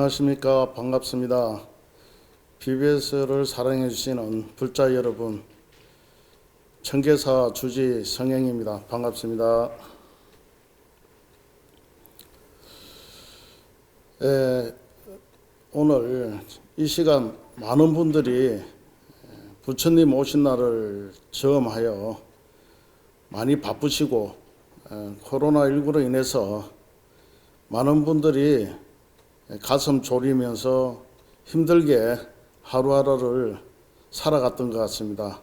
안녕하십니까. 반갑습니다. BBS를 사랑해 주시는 불자 여러분, 청계사 주지 성행입니다. 반갑습니다. 오늘 이 시간 많은 분들이 부처님 오신 날을 저음하여 많이 바쁘시고 코로나19로 인해서 많은 분들이 가슴 졸이면서 힘들게 하루하루를 살아갔던 것 같습니다.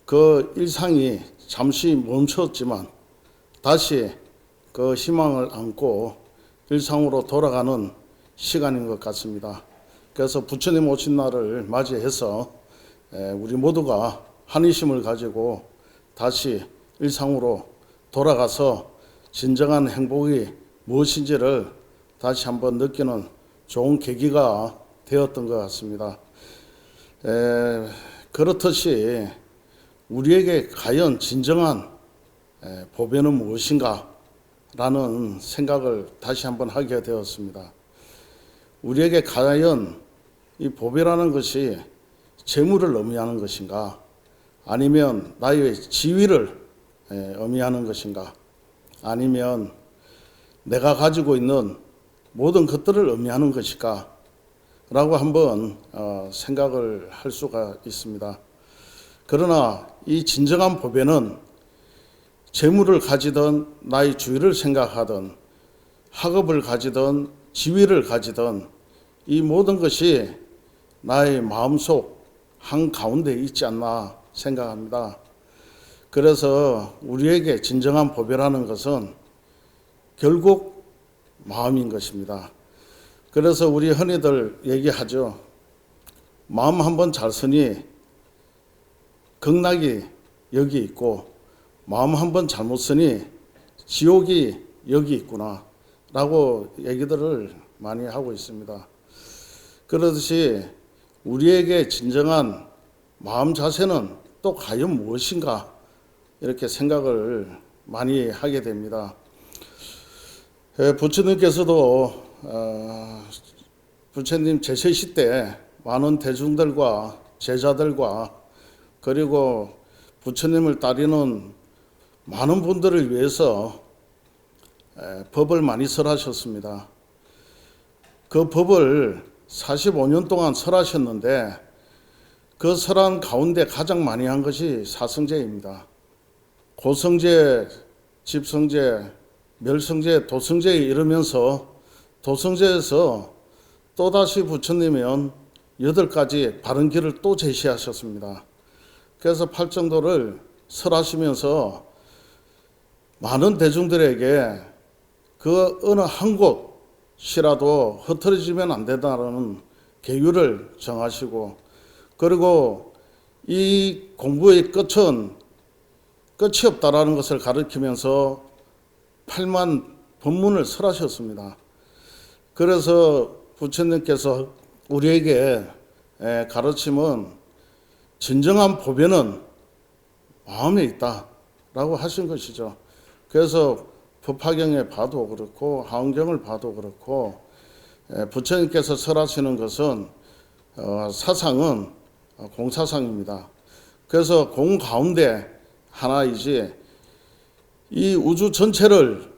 그 일상이 잠시 멈췄지만 다시 그 희망을 안고 일상으로 돌아가는 시간인 것 같습니다. 그래서 부처님 오신 날을 맞이해서 우리 모두가 한의심을 가지고 다시 일상으로 돌아가서 진정한 행복이 무엇인지를 다시 한번 느끼는 좋은 계기가 되었던 것 같습니다. 그렇듯이 우리에게 과연 진정한 보배는 무엇인가 라는 생각을 다시 한번 하게 되었습니다. 우리에게 과연 이 보배라는 것이 재물을 의미하는 것인가, 아니면 나의 지위를 의미하는 것인가, 아니면 내가 가지고 있는 모든 것들을 의미하는 것일까 라고 한번 생각을 할 수가 있습니다. 그러나 이 진정한 보배는 재물을 가지든 나의 주의를 생각하든 학업을 가지든 지위를 가지든 이 모든 것이 나의 마음속 한가운데 있지 않나 생각합니다. 그래서 우리에게 진정한 보배라는 것은 결국 마음인 것입니다. 그래서 우리 흔히들 얘기하죠. 마음 한번 잘 쓰니 극락이 여기 있고 마음 한번 잘못 쓰니 지옥이 여기 있구나 라고 얘기들을 많이 하고 있습니다. 그렇듯이 우리에게 진정한 마음 자세는 또 과연 무엇인가 이렇게 생각을 많이 하게 됩니다. 부처님께서도 부처님 제세시 때 많은 대중들과 제자들과 그리고 부처님을 따르는 많은 분들을 위해서 법을 많이 설하셨습니다. 그 법을 45년 동안 설하셨는데 그 설한 가운데 가장 많이 한 것이 사성제입니다. 고성제, 집성제, 멸성제, 도성제에 이르면서 도성제에서 또다시 부처님은 8가지 바른 길을 또 제시하셨습니다. 그래서 팔정도를 설하시면서 많은 대중들에게 그 어느 한 곳이라도 흐트러지면 안 된다는 계율을 정하시고, 그리고 이 공부의 끝은 끝이 없다라는 것을 가르치면서 8만 법문을 설하셨습니다. 그래서 부처님께서 우리에게 가르침은 진정한 보배는 마음에 있다라고 하신 것이죠. 그래서 법화경에 봐도 그렇고 하원경을 봐도 그렇고 부처님께서 설하시는 것은 사상은 공사상입니다. 그래서 공 가운데 하나이지 이 우주 전체를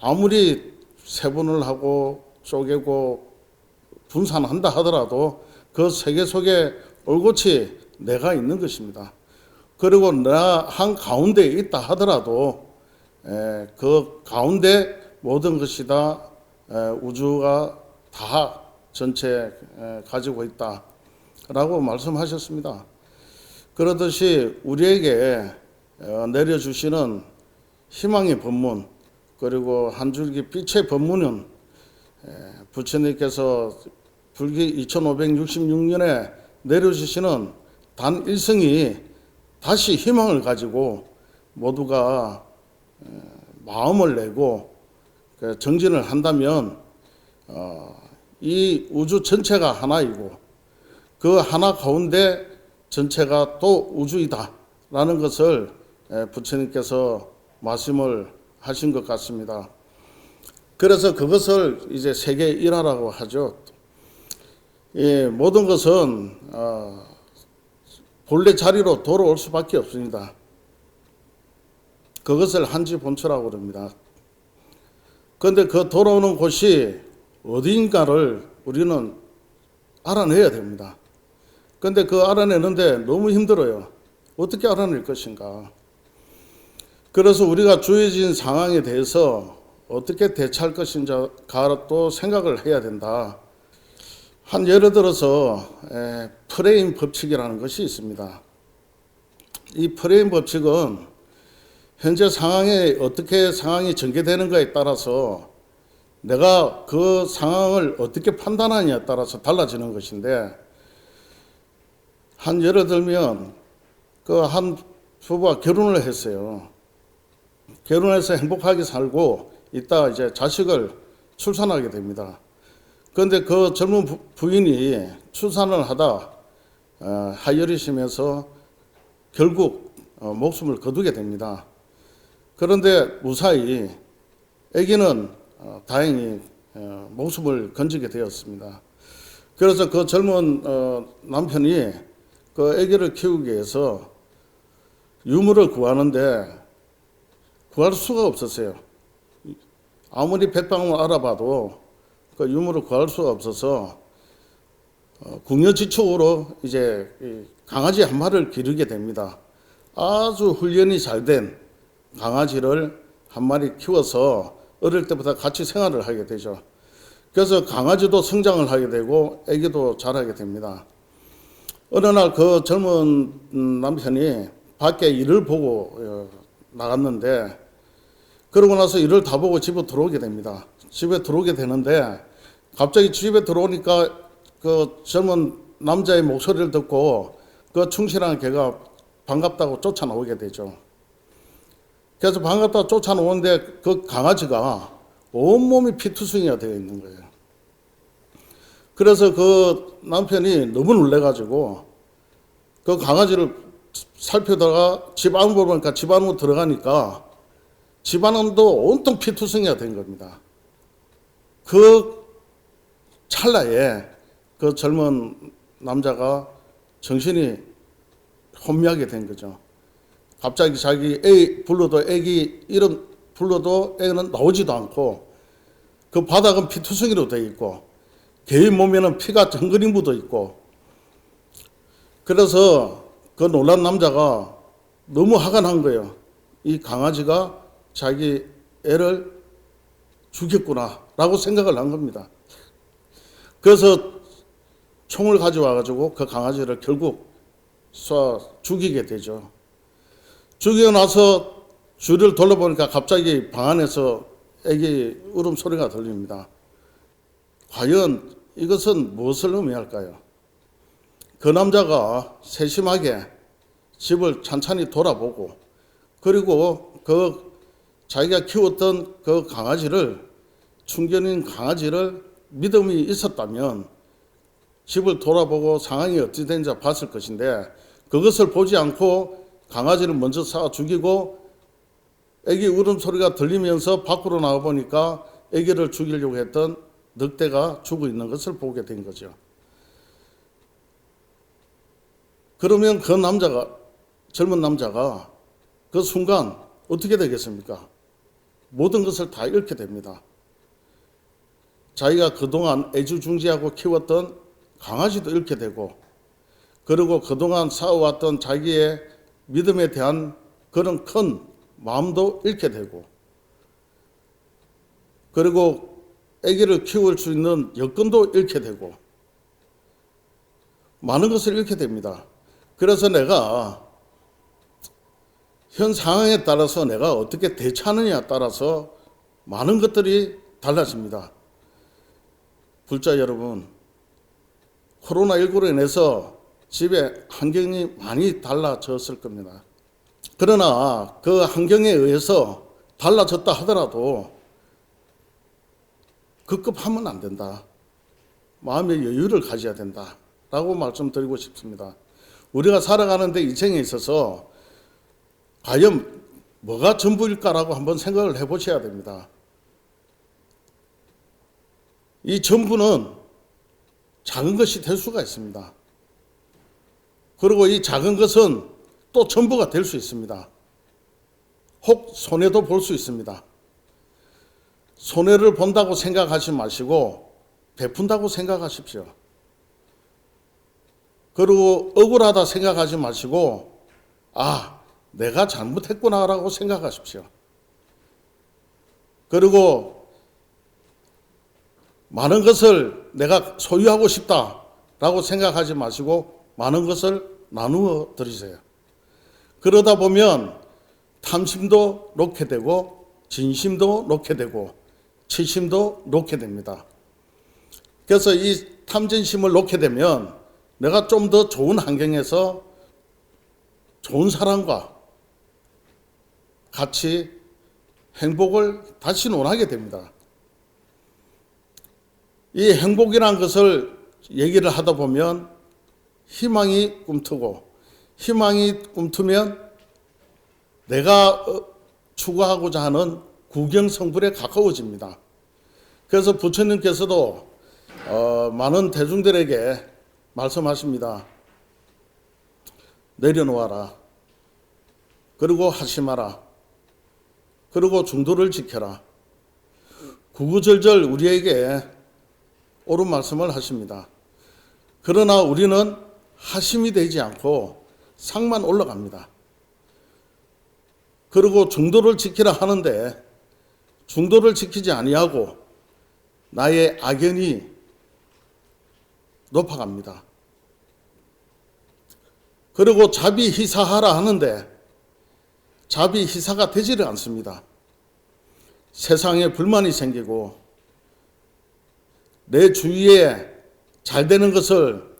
아무리 세분을 하고 쪼개고 분산한다 하더라도 그 세계 속에 올곧이 내가 있는 것입니다. 그리고 나 한 가운데 있다 하더라도 그 가운데 모든 것이 다 우주가 다 전체 가지고 있다라고 말씀하셨습니다. 그러듯이 우리에게 내려주시는 희망의 법문, 그리고 한 줄기 빛의 법문은 부처님께서 불기 2566년에 내려주시는 단 일성이 다시 희망을 가지고 모두가 마음을 내고 정진을 한다면 이 우주 전체가 하나이고 그 하나 가운데 전체가 또 우주이다 라는 것을 부처님께서 말씀을 하신 것 같습니다. 그래서 그것을 이제 세계 일화라고 하죠. 예, 모든 것은 본래 자리로 돌아올 수밖에 없습니다. 그것을 한지본초라고 그럽니다. 그런데 그 돌아오는 곳이 어디인가를 우리는 알아내야 됩니다. 그런데 그 알아내는데 너무 힘들어요. 어떻게 알아낼 것인가. 그래서 우리가 주어진 상황에 대해서 어떻게 대처할 것인가 또 생각을 해야 된다. 한 예를 들어서 프레임 법칙이라는 것이 있습니다. 이 프레임 법칙은 현재 상황에 어떻게 상황이 전개되는가에 따라서 내가 그 상황을 어떻게 판단하느냐에 따라서 달라지는 것인데, 한 예를 들면 그 한 부부가 결혼을 했어요. 결혼해서 행복하게 살고 있다 이제 자식을 출산하게 됩니다. 그런데 그 젊은 부인이 출산을 하다 하혈이 심해서 결국 목숨을 거두게 됩니다. 그런데 무사히 아기는 다행히 목숨을 건지게 되었습니다. 그래서 그 젊은 남편이 그 아기를 키우기 위해서 유물을 구하는데 구할 수가 없었어요. 아무리 백방을 알아봐도 그 유물을 구할 수가 없어서 궁여지축으로 이제 강아지 한 마리를 기르게 됩니다. 아주 훈련이 잘 된 강아지를 한 마리 키워서 어릴 때부터 같이 생활을 하게 되죠. 그래서 강아지도 성장을 하게 되고 아기도 자라게 됩니다. 어느 날 그 젊은 남편이 밖에 일을 보고 나갔는데, 그러고 나서 일을 다 보고 집에 들어오게 됩니다. 집에 들어오게 되는데 갑자기 집에 들어오니까 그 젊은 남자의 목소리를 듣고 그 충실한 개가 반갑다고 쫓아나오게 되죠. 그래서 반갑다고 쫓아나오는데 그 강아지가 온몸이 피투성이가 되어 있는 거예요. 그래서 그 남편이 너무 놀래가지고 그 강아지를 살펴다가 집 안으로 보니까 집 안으로 들어가니까 집 안도 온통 피투성이가 된 겁니다. 그 찰나에 그 젊은 남자가 정신이 혼미하게 된 거죠. 갑자기 자기 애 불러도 애기 이름 불러도 애는 나오지도 않고 그 바닥은 피투성이로 되어 있고 개의 몸에는 피가 정글이 묻어 있고, 그래서 그 놀란 남자가 너무 화가 난 거예요. 이 강아지가 자기 애를 죽였구나 라고 생각을 한 겁니다. 그래서 총을 가져와 가지고 그 강아지를 결국 쏴 죽이게 되죠. 죽이고 나서 주위를 돌아보니까 갑자기 방 안에서 애기 울음소리가 들립니다. 과연 이것은 무엇을 의미할까요? 그 남자가 세심하게 집을 찬찬히 돌아보고, 그리고 그 자기가 키웠던 그 강아지를, 충견인 강아지를 믿음이 있었다면 집을 돌아보고 상황이 어찌 되는지 봤을 것인데, 그것을 보지 않고 강아지를 먼저 쏴 죽이고 애기 울음소리가 들리면서 밖으로 나와보니까 애기를 죽이려고 했던 늑대가 죽어 있는 것을 보게 된 거죠. 그러면 그 남자가, 젊은 남자가 그 순간 어떻게 되겠습니까? 모든 것을 다 잃게 됩니다. 자기가 그동안 애지중지하고 키웠던 강아지도 잃게 되고, 그리고 그동안 쌓아왔던 자기의 믿음에 대한 그런 큰 마음도 잃게 되고, 그리고 아기를 키울 수 있는 여건도 잃게 되고, 많은 것을 잃게 됩니다. 그래서 내가 현 상황에 따라서 내가 어떻게 대처하느냐에 따라서 많은 것들이 달라집니다. 불자 여러분, 코로나19로 인해서 집에 환경이 많이 달라졌을 겁니다. 그러나 그 환경에 의해서 달라졌다 하더라도 급급하면 안 된다. 마음의 여유를 가져야 된다 라고 말씀드리고 싶습니다. 우리가 살아가는데 이 생에 있어서 과연 뭐가 전부일까라고 한번 생각을 해보셔야 됩니다. 이 전부는 작은 것이 될 수가 있습니다. 그리고 이 작은 것은 또 전부가 될 수 있습니다. 혹 손해도 볼 수 있습니다. 손해를 본다고 생각하지 마시고 베푼다고 생각하십시오. 그리고 억울하다 생각하지 마시고 내가 잘못했구나라고 생각하십시오. 그리고 많은 것을 내가 소유하고 싶다라고 생각하지 마시고 많은 것을 나누어 드리세요. 그러다 보면 탐심도 놓게 되고 진심도 놓게 되고 치심도 놓게 됩니다. 그래서 이 탐진심을 놓게 되면 내가 좀 더 좋은 환경에서 좋은 사람과 같이 행복을 다시 논하게 됩니다. 이 행복이라는 것을 얘기를 하다 보면 희망이 꿈트고 희망이 꿈트면 내가 추구하고자 하는 구경성불에 가까워집니다. 그래서 부처님께서도 많은 대중들에게 말씀하십니다. 내려놓아라. 그리고 하심하라. 그리고 중도를 지켜라. 구구절절 우리에게 옳은 말씀을 하십니다. 그러나 우리는 하심이 되지 않고 상만 올라갑니다. 그리고 중도를 지키라 하는데 중도를 지키지 아니하고 나의 악연이 높아갑니다. 그리고 자비희사하라 하는데 자비희사가 되지를 않습니다. 세상에 불만이 생기고 내 주위에 잘 되는 것을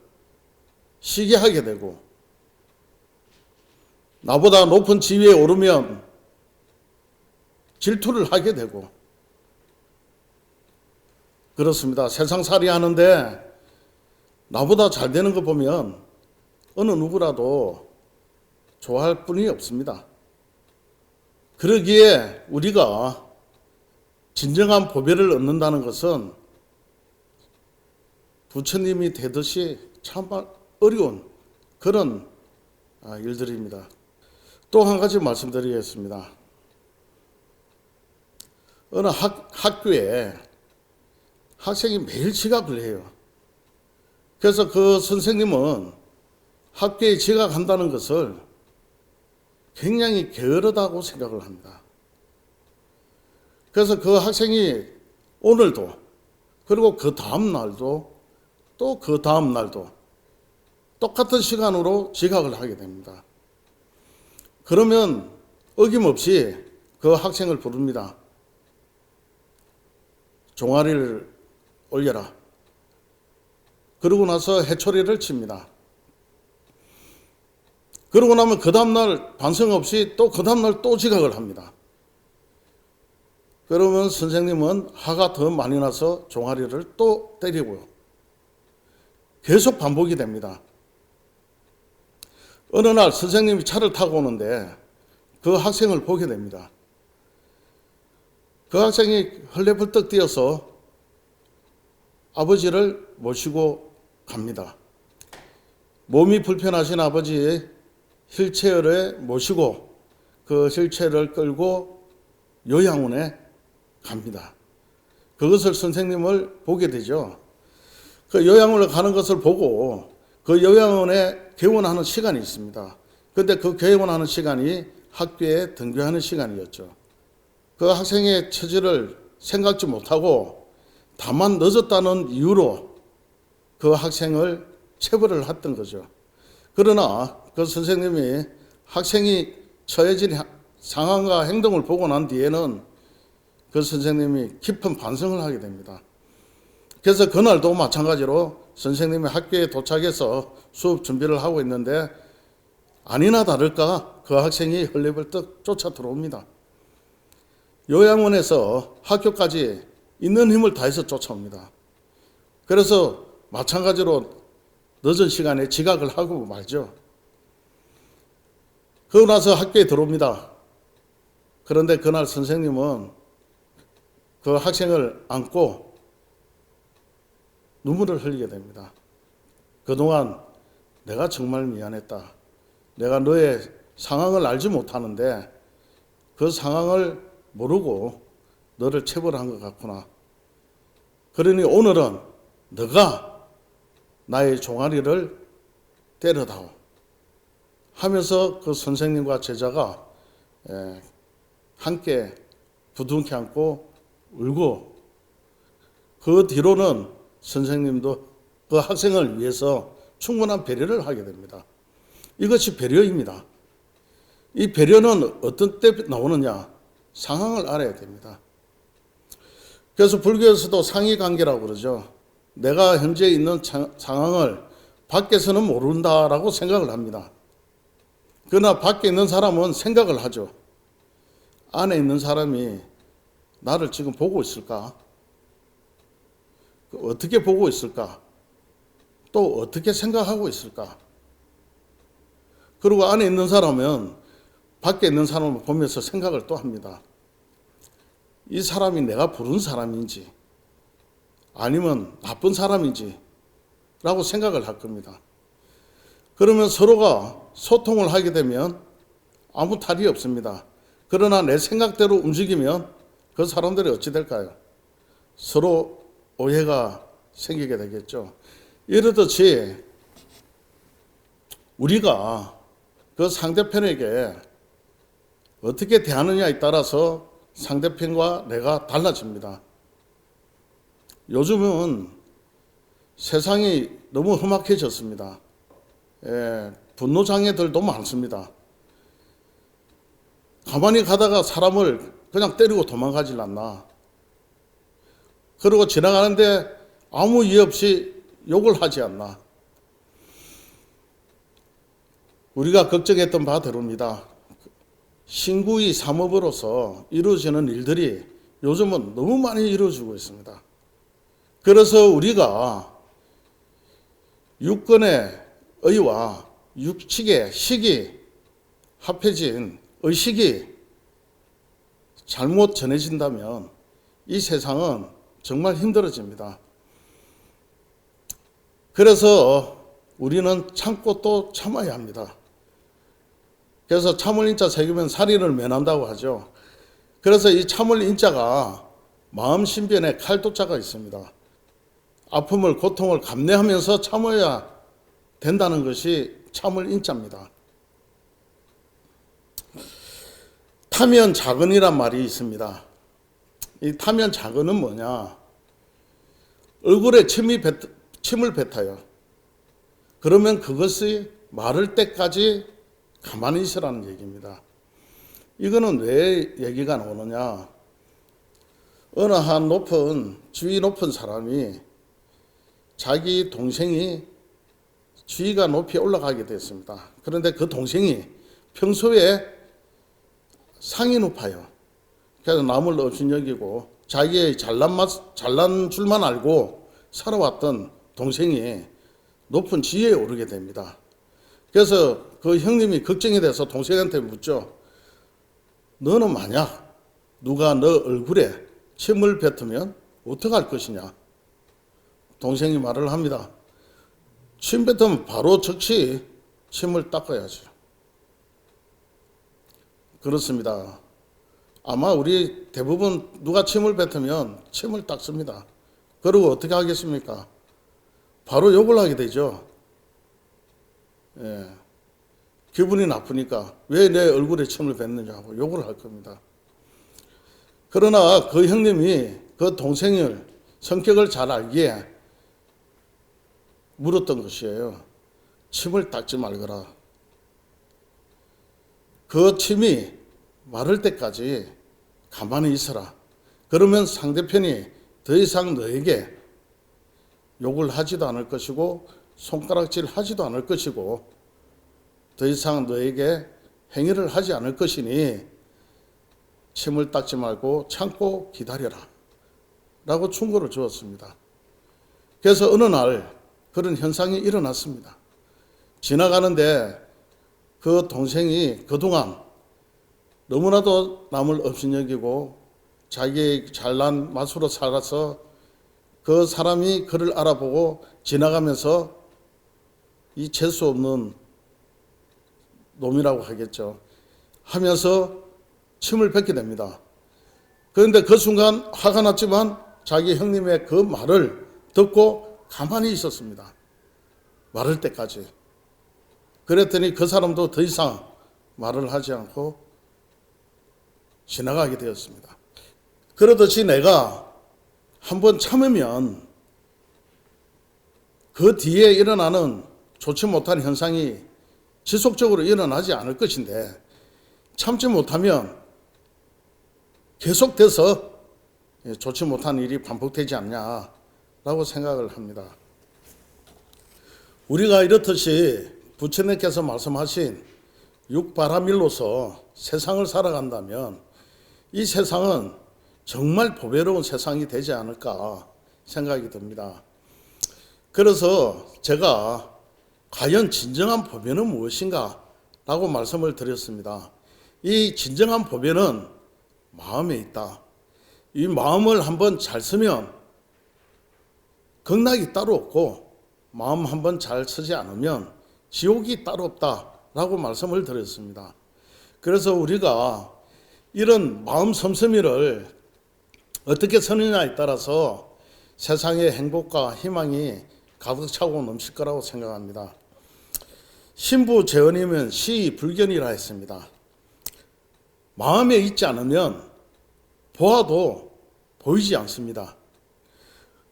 시기하게 되고 나보다 높은 지위에 오르면 질투를 하게 되고 그렇습니다. 세상살이 하는데 나보다 잘 되는 거 보면 어느 누구라도 좋아할 뿐이 없습니다. 그러기에 우리가 진정한 보배를 얻는다는 것은 부처님이 되듯이 참 어려운 그런 일들입니다. 또 한 가지 말씀드리겠습니다. 어느 학교에 학생이 매일 지각을 해요. 그래서 그 선생님은 학교에 지각한다는 것을 굉장히 게으르다고 생각을 합니다. 그래서 그 학생이 오늘도 그리고 그 다음 날도 또 그 다음 날도 똑같은 시간으로 지각을 하게 됩니다. 그러면 어김없이 그 학생을 부릅니다. 종아리를 올려라. 그러고 나서 해초리를 칩니다. 그러고 나면 그 다음날 반성 없이 또 그 다음날 또 지각을 합니다. 그러면 선생님은 화가 더 많이 나서 종아리를 또 때리고요. 계속 반복이 됩니다. 어느 날 선생님이 차를 타고 오는데 그 학생을 보게 됩니다. 그 학생이 헐레벌떡 뛰어서 아버지를 모시고 갑니다. 몸이 불편하신 아버지 휠체어에 모시고 그 휠체어를 끌고 요양원에 갑니다. 그것을 선생님을 보게 되죠. 그 요양원을 가는 것을 보고 그 요양원에 개원하는 시간이 있습니다. 그런데 그 개원하는 시간이 학교에 등교하는 시간이었죠. 그 학생의 처지를 생각지 못하고 다만 늦었다는 이유로 그 학생을 체벌을 했던 거죠. 그러나 그 선생님이 학생이 처해진 상황과 행동을 보고 난 뒤에는 그 선생님이 깊은 반성을 하게 됩니다. 그래서 그날도 마찬가지로 선생님이 학교에 도착해서 수업 준비를 하고 있는데 아니나 다를까 그 학생이 헐레벌떡 쫓아 들어옵니다. 요양원에서 학교까지 있는 힘을 다해서 쫓아옵니다. 그래서 마찬가지로 늦은 시간에 지각을 하고 말죠. 그러고 나서 학교에 들어옵니다. 그런데 그날 선생님은 그 학생을 안고 눈물을 흘리게 됩니다. 그동안 내가 정말 미안했다. 내가 너의 상황을 알지 못하는데 그 상황을 모르고 너를 체벌한 것 같구나. 그러니 오늘은 너가 나의 종아리를 때려다오 하면서 그 선생님과 제자가 함께 부둥켜 안고 울고, 그 뒤로는 선생님도 그 학생을 위해서 충분한 배려를 하게 됩니다. 이것이 배려입니다. 이 배려는 어떤 때 나오느냐? 상황을 알아야 됩니다. 그래서 불교에서도 상의관계라고 그러죠. 내가 현재 있는 상황을 밖에서는 모른다라고 생각을 합니다. 그러나 밖에 있는 사람은 생각을 하죠. 안에 있는 사람이 나를 지금 보고 있을까? 어떻게 보고 있을까? 또 어떻게 생각하고 있을까? 그리고 안에 있는 사람은 밖에 있는 사람을 보면서 생각을 또 합니다. 이 사람이 내가 부른 사람인지 아니면 나쁜 사람인지 라고 생각을 할 겁니다. 그러면 서로가 소통을 하게 되면 아무 탈이 없습니다. 그러나 내 생각대로 움직이면 그 사람들이 어찌 될까요? 서로 오해가 생기게 되겠죠. 이러듯이 우리가 그 상대편에게 어떻게 대하느냐에 따라서 상대편과 내가 달라집니다. 요즘은 세상이 너무 험악해졌습니다. 분노장애들도 많습니다. 가만히 가다가 사람을 그냥 때리고 도망가질 않나. 그리고 지나가는데 아무 이유 없이 욕을 하지 않나. 우리가 걱정했던 바대로입니다. 신구의 삼업으로서 이루어지는 일들이 요즘은 너무 많이 이루어지고 있습니다. 그래서 우리가 육권의 의와 육칙의 식이 합해진 의식이 잘못 전해진다면 이 세상은 정말 힘들어집니다. 그래서 우리는 참고 또 참아야 합니다. 그래서 참을 인자 새기면 살인을 면한다고 하죠. 그래서 이 참을 인자가 마음 신변에 칼도자가 있습니다. 아픔을, 고통을 감내하면서 참아야 된다는 것이 참을 인자입니다. 타면 작은이란 말이 있습니다. 이 타면 작은은 뭐냐? 얼굴에 침을 뱉어요. 그러면 그것이 마를 때까지 가만히 있으라는 얘기입니다. 이거는 왜 얘기가 나오느냐? 어느 한 지위 높은 사람이 자기 동생이 지위가 높이 올라가게 됐습니다. 그런데 그 동생이 평소에 상이 높아요. 그래서 남을 업신여기고 자기의 잘난 줄만 알고 살아왔던 동생이 높은 지위에 오르게 됩니다. 그래서 그 형님이 걱정이 돼서 동생한테 묻죠. 너는 만약 누가 너 얼굴에 침을 뱉으면 어떡할 것이냐? 동생이 말을 합니다. 침 뱉으면 바로 즉시 침을 닦아야죠. 그렇습니다. 아마 우리 대부분 누가 침을 뱉으면 침을 닦습니다. 그리고 어떻게 하겠습니까? 바로 욕을 하게 되죠. 기분이 나쁘니까 왜 내 얼굴에 침을 뱉느냐고 욕을 할 겁니다. 그러나 그 형님이 그 동생을 성격을 잘 알기에 물었던 것이에요. 침을 닦지 말거라. 그 침이 마를 때까지 가만히 있어라. 그러면 상대편이 더 이상 너에게 욕을 하지도 않을 것이고 손가락질 하지도 않을 것이고 더 이상 너에게 행위를 하지 않을 것이니 침을 닦지 말고 참고 기다려라 라고 충고를 주었습니다. 그래서 어느 날 그런 현상이 일어났습니다. 지나가는데 그 동생이 그동안 너무나도 남을 업신여기고 자기의 잘난 맛으로 살아서 그 사람이 그를 알아보고 지나가면서 이 재수 없는 놈이라고 하겠죠. 하면서 침을 뱉게 됩니다. 그런데 그 순간 화가 났지만 자기 형님의 그 말을 듣고 가만히 있었습니다. 말할 때까지. 그랬더니 그 사람도 더 이상 말을 하지 않고 지나가게 되었습니다. 그러듯이 내가 한번 참으면 그 뒤에 일어나는 좋지 못한 현상이 지속적으로 일어나지 않을 것인데 참지 못하면 계속돼서 좋지 못한 일이 반복되지 않냐라고 생각을 합니다. 우리가 이렇듯이 부처님께서 말씀하신 육바라밀로서 세상을 살아간다면 이 세상은 정말 보배로운 세상이 되지 않을까 생각이 듭니다. 그래서 제가 과연 진정한 보배는 무엇인가 라고 말씀을 드렸습니다. 이 진정한 보배는 마음에 있다. 이 마음을 한번 잘 쓰면 극락이 따로 없고 마음 한번 잘 쓰지 않으면 지옥이 따로 없다라고 말씀을 드렸습니다. 그래서 우리가 이런 마음 섬섬이를 어떻게 쓰느냐에 따라서 세상의 행복과 희망이 가득 차고 넘칠 거라고 생각합니다. 신부 재언이면 시불견이라 했습니다. 마음에 있지 않으면 보아도 보이지 않습니다.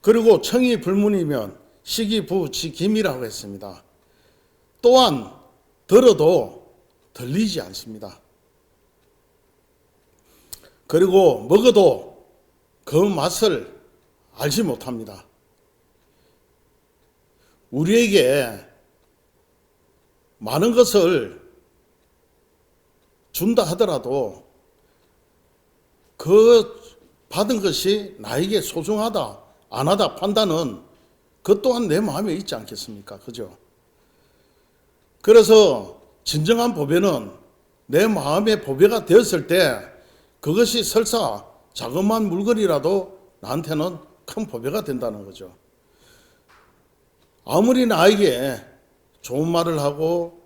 그리고 청이 불문이면 시기부지김이라고 했습니다. 또한 들어도 들리지 않습니다. 그리고 먹어도 그 맛을 알지 못합니다. 우리에게 많은 것을 준다 하더라도 그 받은 것이 나에게 소중하다, 안 하다 판단은 그 또한 내 마음에 있지 않겠습니까? 그죠? 그래서 진정한 보배는 내 마음의 보배가 되었을 때 그것이 설사 자그마한 물건이라도 나한테는 큰 보배가 된다는 거죠. 아무리 나에게 좋은 말을 하고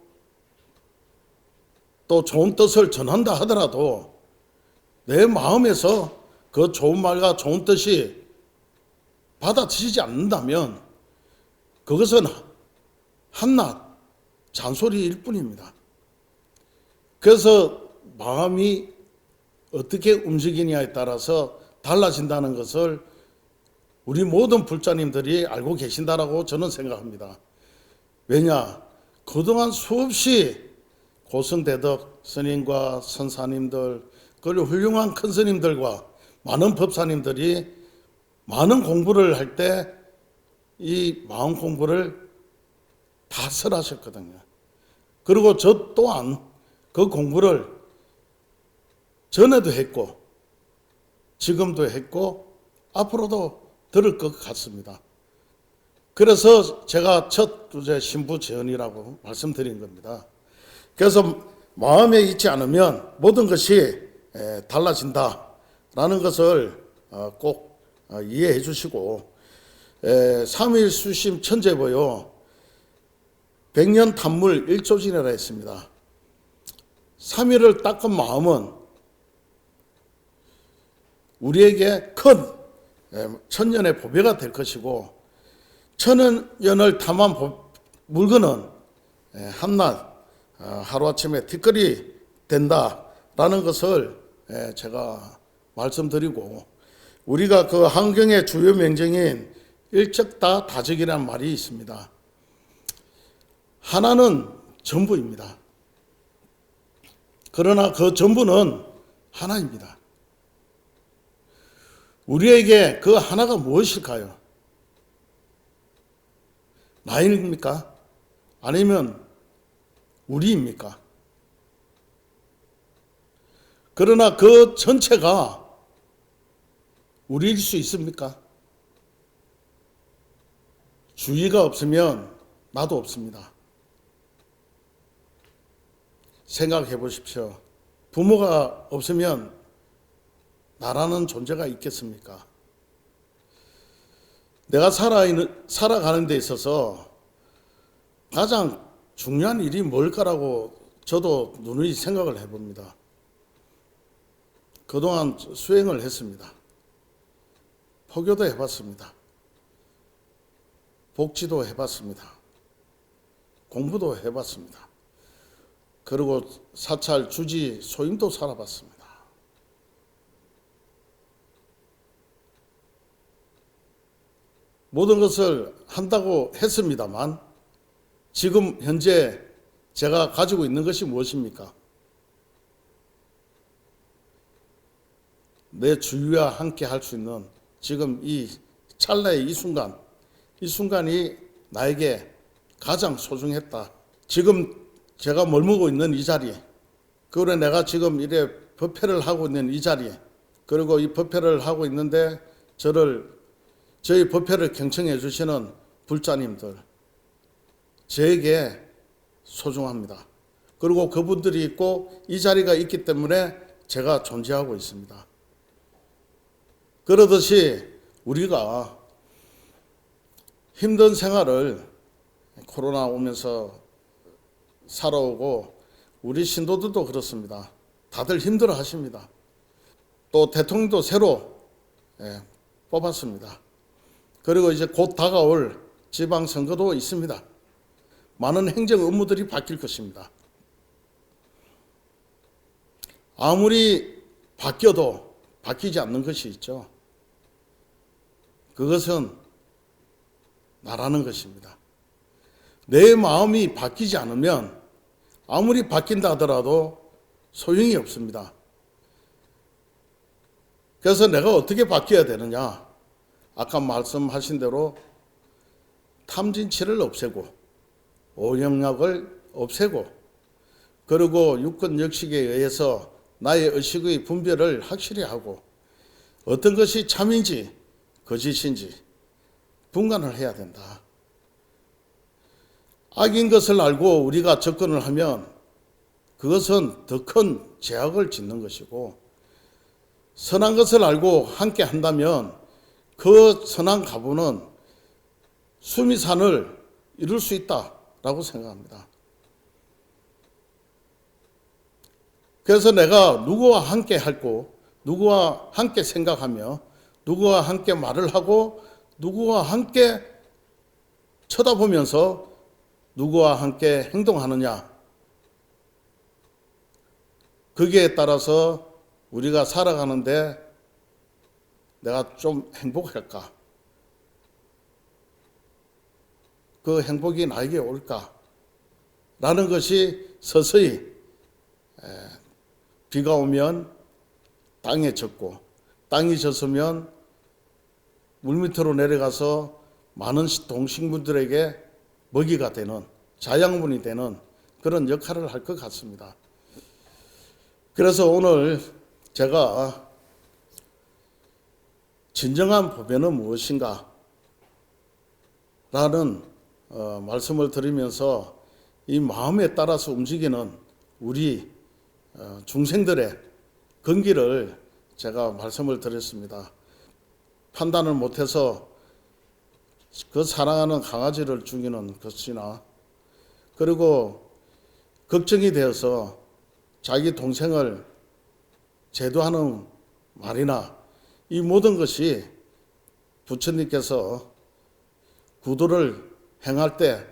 또 좋은 뜻을 전한다 하더라도 내 마음에서 그 좋은 말과 좋은 뜻이 받아들이지 않는다면 그것은 한낱 잔소리일 뿐입니다. 그래서 마음이 어떻게 움직이냐에 따라서 달라진다는 것을 우리 모든 불자님들이 알고 계신다라고 저는 생각합니다. 왜냐? 그동안 수없이 고승대덕 스님과 선사님들 그리고 훌륭한 큰 스님들과 많은 법사님들이 많은 공부를 할 때 이 마음 공부를 다 설하셨거든요. 그리고 저 또한 그 공부를 전에도 했고 지금도 했고 앞으로도 들을 것 같습니다. 그래서 제가 첫 주제 신부 재언이라고 말씀드린 겁니다. 그래서 마음에 있지 않으면 모든 것이 달라진다라는 것을 꼭 이해해 주시고 삼일수심 천재보요 백년 탐물 일조진이라 했습니다. 3일을 닦은 마음은 우리에게 큰 천년의 보배가 될 것이고 천년을 탐한 물건은 한낱 하루아침에 뒷거리 된다라는 것을 제가 말씀드리고 우리가 그 한경의 주요 명정인 일적다 다적이라는 말이 있습니다. 하나는 전부입니다. 그러나 그 전부는 하나입니다. 우리에게 그 하나가 무엇일까요? 나입니까? 아니면 우리입니까? 그러나 그 전체가 우리일 수 있습니까? 주의가 없으면 나도 없습니다. 생각해 보십시오. 부모가 없으면 나라는 존재가 있겠습니까? 내가 살아가는 데 있어서 가장 중요한 일이 뭘까라고 저도 누누이 생각을 해봅니다. 그동안 수행을 했습니다. 포교도 해봤습니다. 복지도 해봤습니다. 공부도 해봤습니다. 그리고 사찰 주지 소임도 살아봤습니다. 모든 것을 한다고 했습니다만 지금 현재 제가 가지고 있는 것이 무엇입니까? 내 주위와 함께 할 수 있는 지금 이 찰나의 이 순간이 나에게 가장 소중했다. 지금 제가 머물고 있는 이 자리에, 그리고 내가 지금 이래 법회를 하고 있는 이 자리에, 그리고 이 법회를 하고 있는데 저희 법회를 경청해 주시는 불자님들, 저에게 소중합니다. 그리고 그분들이 있고 이 자리가 있기 때문에 제가 존재하고 있습니다. 그러듯이 우리가 힘든 생활을 코로나 오면서 살아오고 우리 신도들도 그렇습니다. 다들 힘들어 하십니다. 또 대통령도 새로 뽑았습니다. 그리고 이제 곧 다가올 지방선거도 있습니다. 많은 행정 업무들이 바뀔 것입니다. 아무리 바뀌어도 바뀌지 않는 것이 있죠. 그것은 나라는 것입니다. 내 마음이 바뀌지 않으면 아무리 바뀐다 하더라도 소용이 없습니다. 그래서 내가 어떻게 바뀌어야 되느냐? 아까 말씀하신 대로 탐진치를 없애고 오영약을 없애고 그리고 육근역식에 의해서 나의 의식의 분별을 확실히 하고 어떤 것이 참인지 거짓인지 분간을 해야 된다. 악인 것을 알고 우리가 접근을 하면 그것은 더 큰 죄악을 짓는 것이고 선한 것을 알고 함께 한다면 그 선한 가부는 수미산을 이룰 수 있다라고 생각합니다. 그래서 내가 누구와 함께 할고 누구와 함께 생각하며 누구와 함께 말을 하고 누구와 함께 쳐다보면서 누구와 함께 행동하느냐, 거기에 따라서 우리가 살아가는데 내가 좀 행복할까? 그 행복이 나에게 올까? 라는 것이 서서히 비가 오면 땅에 젖고 땅이 젖으면 물밑으로 내려가서 많은 동식물들에게 먹이가 되는 자양분이 되는 그런 역할을 할 것 같습니다. 그래서 오늘 제가 진정한 보배는 무엇인가 라는 말씀을 드리면서 이 마음에 따라서 움직이는 우리 중생들의 건기를 제가 말씀을 드렸습니다. 판단을 못해서 그 사랑하는 강아지를 죽이는 것이나 그리고 걱정이 되어서 자기 동생을 제도하는 말이나 이 모든 것이 부처님께서 구도를 행할 때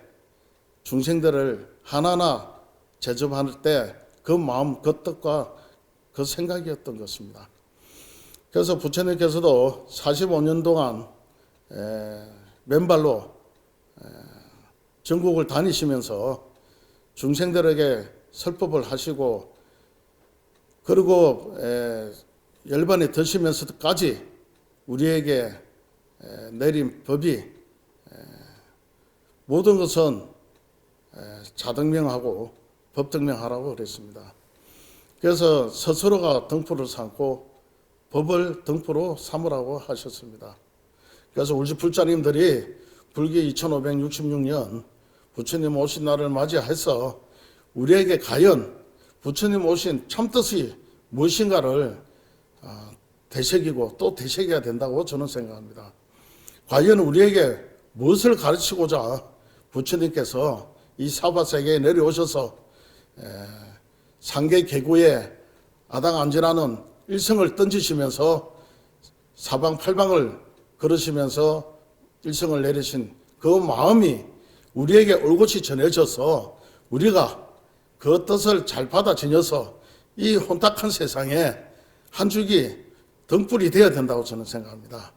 중생들을 하나하나 제접할 때 그 마음, 그 뜻과 그 생각이었던 것입니다. 그래서 부처님께서도 45년 동안 맨발로 전국을 다니시면서 중생들에게 설법을 하시고 그리고 열반에 드시면서까지 우리에게 내린 법이 모든 것은 자등명하고 법등명하라고 그랬습니다. 그래서 스스로가 등불을 삼고 법을 등불로 삼으라고 하셨습니다. 그래서 우리 불자님들이 불기 2566년 부처님 오신 날을 맞이해서 우리에게 과연 부처님 오신 참뜻이 무엇인가를 되새기고 또 되새겨야 된다고 저는 생각합니다. 과연 우리에게 무엇을 가르치고자 부처님께서 이 사바세계에 내려오셔서 상계 계구에 아당안지라는 일성을 던지시면서 사방팔방을 걸으시면서 일성을 내리신 그 마음이 우리에게 올곧이 전해져서 우리가 그 뜻을 잘 받아 지녀서 이 혼탁한 세상에 한 줄기 등불이 되어야 된다고 저는 생각합니다.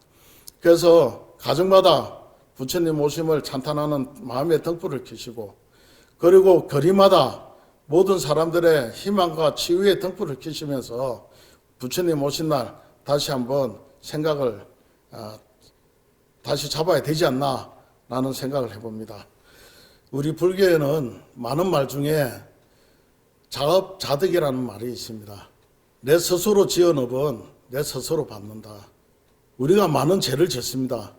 그래서 가정마다 부처님 오심을 찬탄하는 마음의 등불을 켜시고, 그리고 거리마다 모든 사람들의 희망과 치유의 등불을 켜시면서 부처님 오신 날 다시 한번 생각을 다시 잡아야 되지 않나 라는 생각을 해봅니다. 우리 불교에는 많은 말 중에 자업자득이라는 말이 있습니다. 내 스스로 지은 업은 내 스스로 받는다. 우리가 많은 죄를 짓습니다.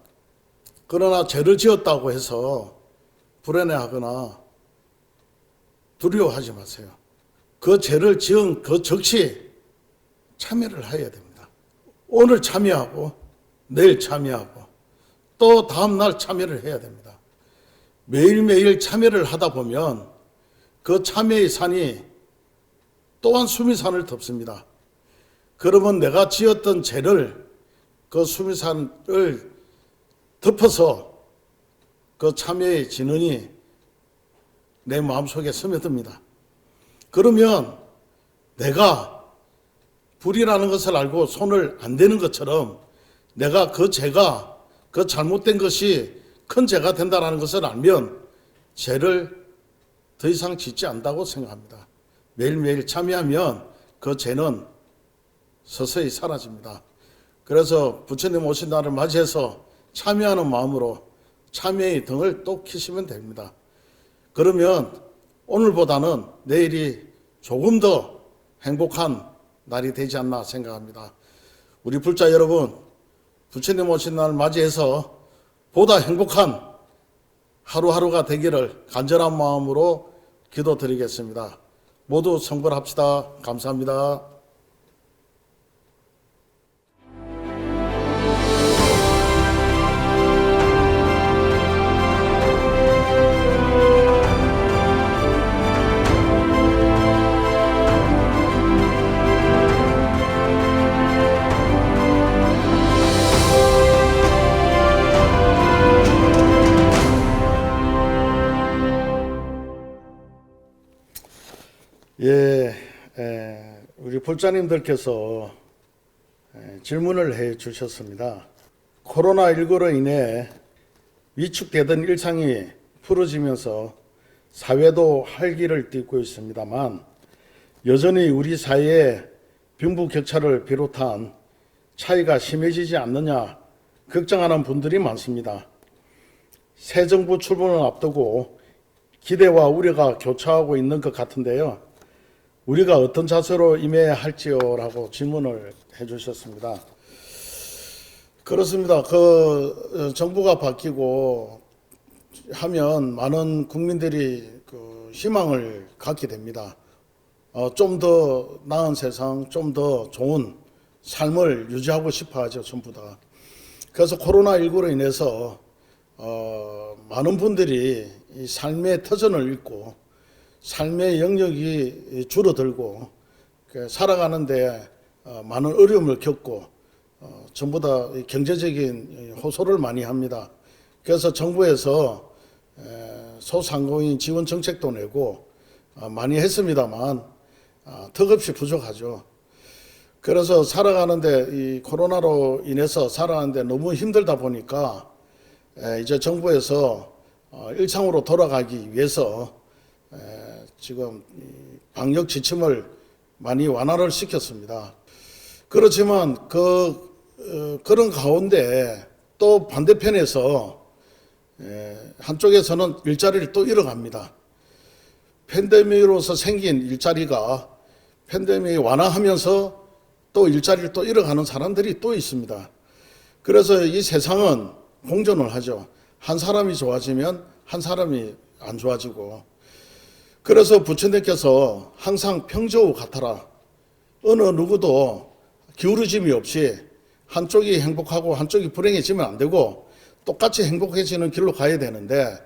그러나 죄를 지었다고 해서 불안해하거나 두려워하지 마세요. 그 죄를 지은 그 즉시 참여를 해야 됩니다. 오늘 참여하고 내일 참여하고 또 다음날 참여를 해야 됩니다. 매일매일 참여를 하다 보면 그 참여의 산이 또한 수미산을 덮습니다. 그러면 내가 지었던 죄를 그 수미산을 덮어서 그 참여의 진원이 내 마음속에 스며듭니다. 그러면 내가 불이라는 것을 알고 손을 안 대는 것처럼 내가 그 죄가 그 잘못된 것이 큰 죄가 된다는 것을 알면 죄를 더 이상 짓지 않는다고 생각합니다. 매일매일 참여하면 그 죄는 서서히 사라집니다. 그래서 부처님 오신 날을 맞이해서 참여하는 마음으로 참여의 등을 또 켜시면 됩니다. 그러면 오늘보다는 내일이 조금 더 행복한 날이 되지 않나 생각합니다. 우리 불자 여러분, 부처님 오신 날을 맞이해서 보다 행복한 하루하루가 되기를 간절한 마음으로 기도드리겠습니다. 모두 성불합시다. 감사합니다. 우리 불자님들께서 질문을 해 주셨습니다. 코로나19로 인해 위축되던 일상이 풀어지면서 사회도 활기를 띠고 있습니다만 여전히 우리 사회의 빈부격차를 비롯한 차이가 심해지지 않느냐 걱정하는 분들이 많습니다. 새 정부 출범을 앞두고 기대와 우려가 교차하고 있는 것 같은데요. 우리가 어떤 자세로 임해야 할지요라고 질문을 해주셨습니다. 그렇습니다. 정부가 바뀌고 하면 많은 국민들이 희망을 갖게 됩니다. 좀 더 나은 세상, 좀 더 좋은 삶을 유지하고 싶어 하죠, 전부 다. 그래서 코로나19로 인해서 많은 분들이 이 삶의 터전을 잃고 삶의 영역이 줄어들고 살아가는데 많은 어려움을 겪고 전부 다 경제적인 호소를 많이 합니다. 그래서 정부에서 소상공인 지원 정책도 내고 많이 했습니다만 턱없이 부족하죠. 그래서 살아가는데 이 코로나로 인해서 살아가는데 너무 힘들다 보니까 이제 정부에서 일상으로 돌아가기 위해서 지금 방역 지침을 많이 완화를 시켰습니다. 그렇지만 그런 가운데 또 반대편에서 한쪽에서는 일자리를 또 잃어갑니다. 팬데믹으로서 생긴 일자리가 팬데믹이 완화하면서 또 일자리를 또 잃어가는 사람들이 또 있습니다. 그래서 이 세상은 공존을 하죠. 한 사람이 좋아지면 한 사람이 안 좋아지고, 그래서 부처님께서 항상 평저우 같아라. 어느 누구도 기울어짐이 없이 한쪽이 행복하고 한쪽이 불행해지면 안 되고 똑같이 행복해지는 길로 가야 되는데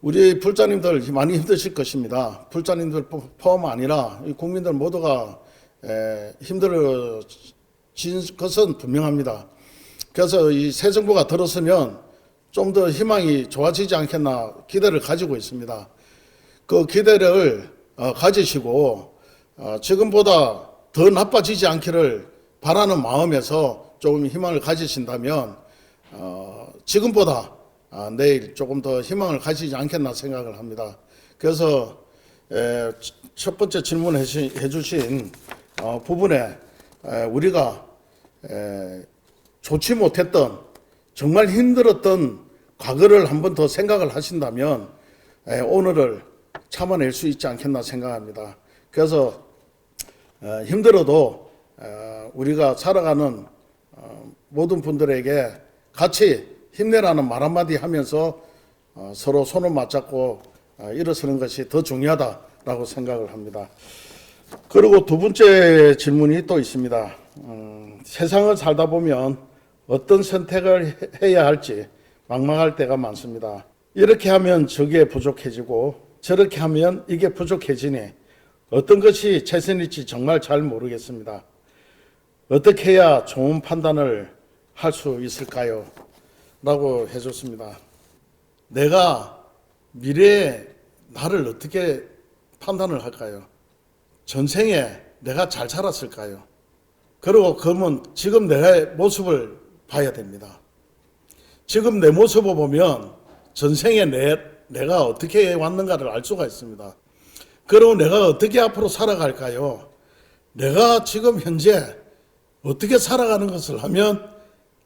우리 불자님들 많이 힘드실 것입니다. 불자님들 포함 아니라 국민들 모두가 힘들어진 것은 분명합니다. 그래서 이 새 정부가 들었으면 좀 더 희망이 좋아지지 않겠나 기대를 가지고 있습니다. 그 기대를 가지시고 지금보다 더 나빠지지 않기를 바라는 마음에서 조금 희망을 가지신다면 지금보다 내일 조금 더 희망을 가지지 않겠나 생각을 합니다. 그래서 첫 번째 질문해 주신 부분에 우리가 좋지 못했던 정말 힘들었던 과거를 한 번 더 생각을 하신다면 오늘을 참아낼 수 있지 않겠나 생각합니다. 그래서 힘들어도 우리가 살아가는 모든 분들에게 같이 힘내라는 말 한마디 하면서 서로 손을 맞잡고 일어서는 것이 더 중요하다라고 생각을 합니다. 그리고 두 번째 질문이 또 있습니다. 세상을 살다 보면 어떤 선택을 해야 할지 막막할 때가 많습니다. 이렇게 하면 저게 부족해지고 저렇게 하면 이게 부족해지니 어떤 것이 최선일지 정말 잘 모르겠습니다. 어떻게 해야 좋은 판단을 할 수 있을까요? 라고 해줬습니다. 내가 미래에 나를 어떻게 판단을 할까요? 전생에 내가 잘 살았을까요? 그리고 그러면 지금 내 모습을 봐야 됩니다. 지금 내 모습을 보면 전생에 내가 어떻게 왔는가를 알 수가 있습니다. 그리고 내가 어떻게 앞으로 살아갈까요? 내가 지금 현재 어떻게 살아가는 것을 하면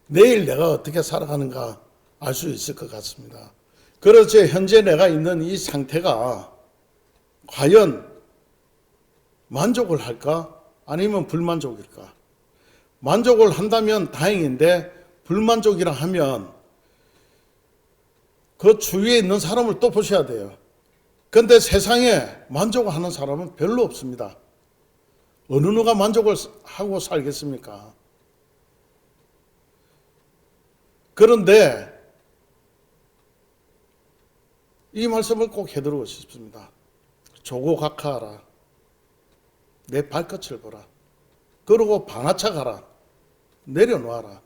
내일 내가 어떻게 살아가는가 알 수 있을 것 같습니다. 그래서 현재 내가 있는 이 상태가 과연 만족을 할까? 아니면 불만족일까? 만족을 한다면 다행인데 불만족이라 하면 그 주위에 있는 사람을 또 보셔야 돼요. 그런데 세상에 만족하는 사람은 별로 없습니다. 어느 누가 만족을 하고 살겠습니까? 그런데 이 말씀을 꼭 해드리고 싶습니다. 조고각하하라. 내 발끝을 보라. 그리고 반하차 가라. 내려놓아라.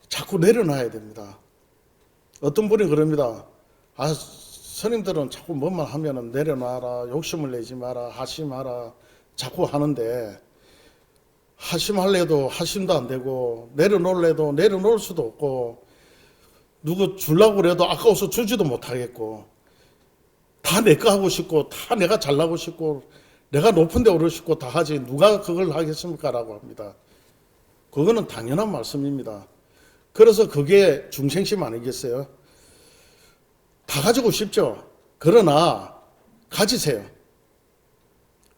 자꾸 내려놔야 됩니다. 어떤 분이 그럽니다. 스님들은 자꾸 뭐만 하면은 내려놔라, 욕심을 내지 마라, 하심하라 자꾸 하는데 하심할래도 하심도 안 되고 내려놓을래도 내려놓을 수도 없고 누구 주려고 그래도 아까워서 주지도 못하겠고 다 내 거 하고 싶고 다 내가 잘나고 싶고 내가 높은 데 오르고 싶고 다 하지 누가 그걸 하겠습니까? 라고 합니다. 그거는 당연한 말씀입니다. 그래서 그게 중생심 아니겠어요? 다 가지고 싶죠. 그러나 가지세요.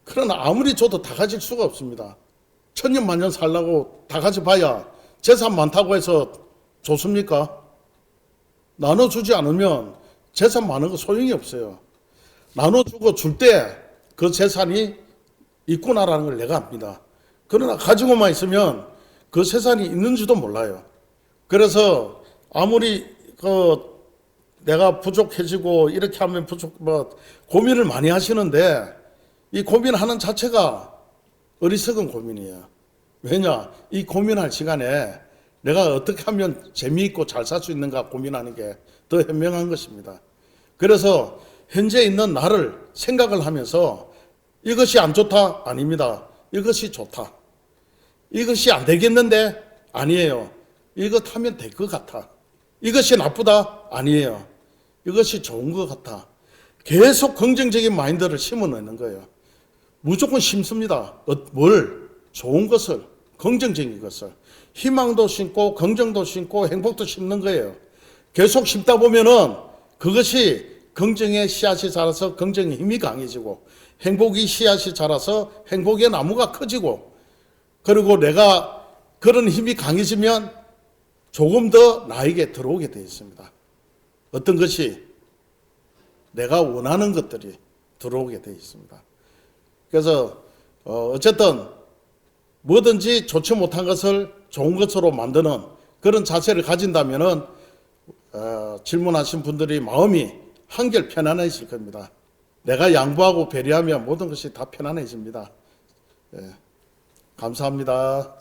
그러나 아무리 줘도 다 가질 수가 없습니다. 천년만년 살라고 다 가져봐야 재산 많다고 해서 좋습니까? 나눠주지 않으면 재산 많은 거 소용이 없어요. 나눠주고 줄 때 그 재산이 있구나라는 걸 내가 압니다. 그러나 가지고만 있으면 그 재산이 있는지도 몰라요. 그래서 아무리 내가 부족해지고 이렇게 하면 고민을 많이 하시는데 이 고민하는 자체가 어리석은 고민이에요. 왜냐? 이 고민할 시간에 내가 어떻게 하면 재미있고 잘 살 수 있는가 고민하는 게 더 현명한 것입니다. 그래서 현재 있는 나를 생각을 하면서 이것이 안 좋다? 아닙니다. 이것이 좋다. 이것이 안 되겠는데? 아니에요. 이것 하면 될 것 같아. 이것이 나쁘다? 아니에요. 이것이 좋은 것 같아. 계속 긍정적인 마인드를 심어내는 거예요. 무조건 심습니다. 뭘? 좋은 것을, 긍정적인 것을. 희망도 심고, 긍정도 심고, 행복도 심는 거예요. 계속 심다 보면은 그것이 긍정의 씨앗이 자라서 긍정의 힘이 강해지고, 행복이 씨앗이 자라서 행복의 나무가 커지고, 그리고 내가 그런 힘이 강해지면 조금 더 나에게 들어오게 되어 있습니다. 어떤 것이 내가 원하는 것들이 들어오게 되어 있습니다. 그래서 어쨌든 뭐든지 좋지 못한 것을 좋은 것으로 만드는 그런 자세를 가진다면은 질문하신 분들이 마음이 한결 편안해질 겁니다. 내가 양보하고 배려하면 모든 것이 다 편안해집니다. 감사합니다.